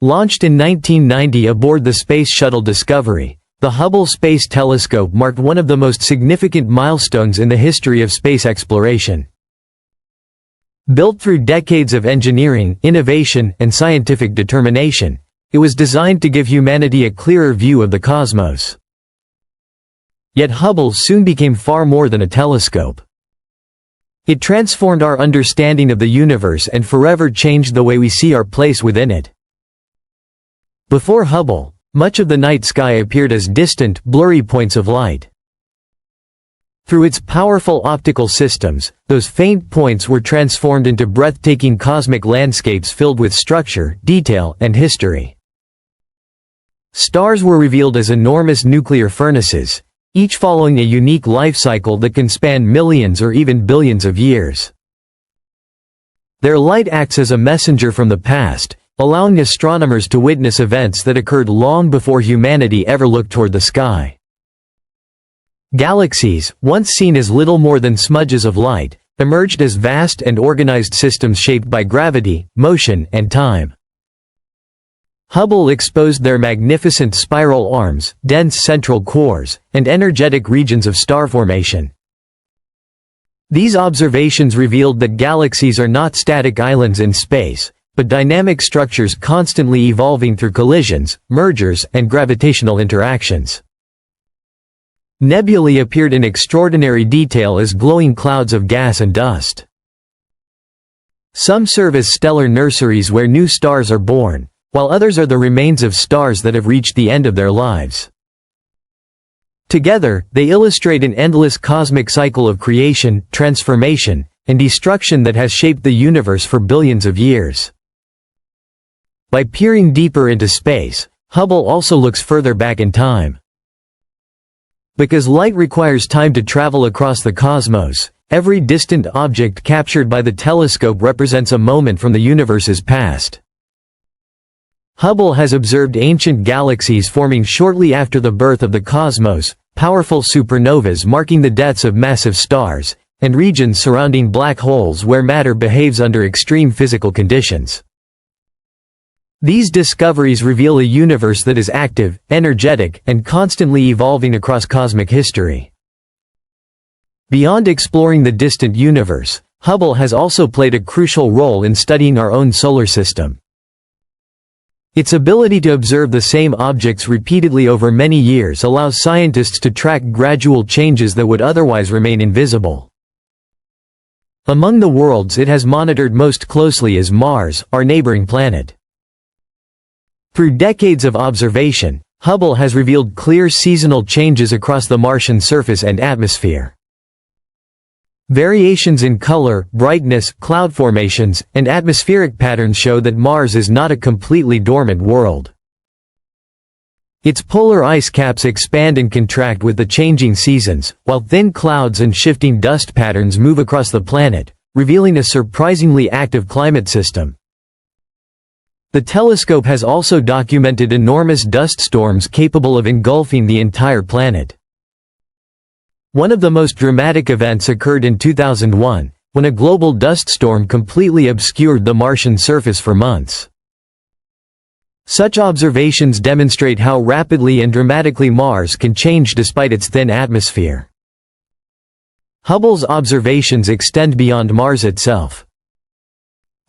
Launched in 1990 aboard the Space Shuttle Discovery, the Hubble Space Telescope marked one of the most significant milestones in the history of space exploration. Built through decades of engineering, innovation, and scientific determination, it was designed to give humanity a clearer view of the cosmos. Yet Hubble soon became far more than a telescope. It transformed our understanding of the universe and forever changed the way we see our place within it. Before Hubble, much of the night sky appeared as distant, blurry points of light. Through its powerful optical systems, those faint points were transformed into breathtaking cosmic landscapes filled with structure, detail, and history. Stars were revealed as enormous nuclear furnaces, each following a unique life cycle that can span millions or even billions of years. Their light acts as a messenger from the past, allowing astronomers to witness events that occurred long before humanity ever looked toward the sky. Galaxies, once seen as little more than smudges of light, emerged as vast and organized systems shaped by gravity, motion, and time. Hubble exposed their magnificent spiral arms, dense central cores, and energetic regions of star formation. These observations revealed that galaxies are not static islands in space, but dynamic structures constantly evolving through collisions, mergers, and gravitational interactions. Nebulae appeared in extraordinary detail as glowing clouds of gas and dust. Some serve as stellar nurseries where new stars are born, while others are the remains of stars that have reached the end of their lives. Together, they illustrate an endless cosmic cycle of creation, transformation, and destruction that has shaped the universe for billions of years. By peering deeper into space, Hubble also looks further back in time. Because light requires time to travel across the cosmos, every distant object captured by the telescope represents a moment from the universe's past. Hubble has observed ancient galaxies forming shortly after the birth of the cosmos, powerful supernovas marking the deaths of massive stars, and regions surrounding black holes where matter behaves under extreme physical conditions. These discoveries reveal a universe that is active, energetic, and constantly evolving across cosmic history. Beyond exploring the distant universe, Hubble has also played a crucial role in studying our own solar system. Its ability to observe the same objects repeatedly over many years allows scientists to track gradual changes that would otherwise remain invisible. Among the worlds it has monitored most closely is Mars, our neighboring planet. Through decades of observation, Hubble has revealed clear seasonal changes across the Martian surface and atmosphere. Variations in color, brightness, cloud formations, and atmospheric patterns show that Mars is not a completely dormant world. Its polar ice caps expand and contract with the changing seasons, while thin clouds and shifting dust patterns move across the planet, revealing a surprisingly active climate system. The telescope has also documented enormous dust storms capable of engulfing the entire planet. One of the most dramatic events occurred in 2001, when a global dust storm completely obscured the Martian surface for months. Such observations demonstrate how rapidly and dramatically Mars can change despite its thin atmosphere. Hubble's observations extend beyond Mars itself.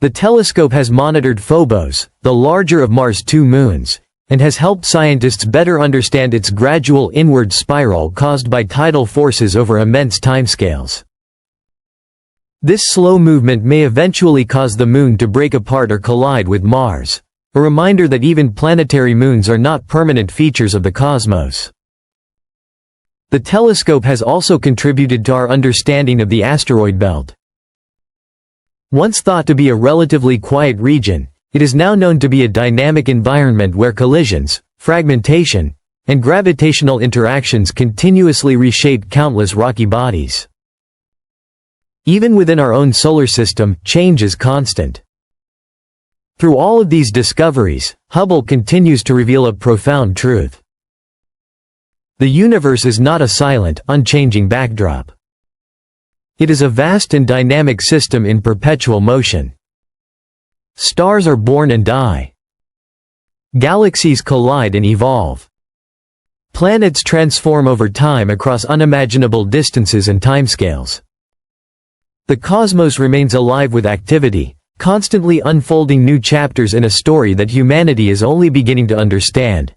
The telescope has monitored Phobos, the larger of Mars' two moons, and has helped scientists better understand its gradual inward spiral caused by tidal forces over immense timescales. This slow movement may eventually cause the Moon to break apart or collide with Mars, a reminder that even planetary moons are not permanent features of the cosmos. The telescope has also contributed to our understanding of the asteroid belt. Once thought to be a relatively quiet region, it is now known to be a dynamic environment where collisions, fragmentation, and gravitational interactions continuously reshape countless rocky bodies. Even within our own solar system, change is constant. Through all of these discoveries, Hubble continues to reveal a profound truth. The universe is not a silent, unchanging backdrop. It is a vast and dynamic system in perpetual motion. Stars are born and die. Galaxies collide and evolve. Planets transform over time across unimaginable distances and timescales. The cosmos remains alive with activity, constantly unfolding new chapters in a story that humanity is only beginning to understand.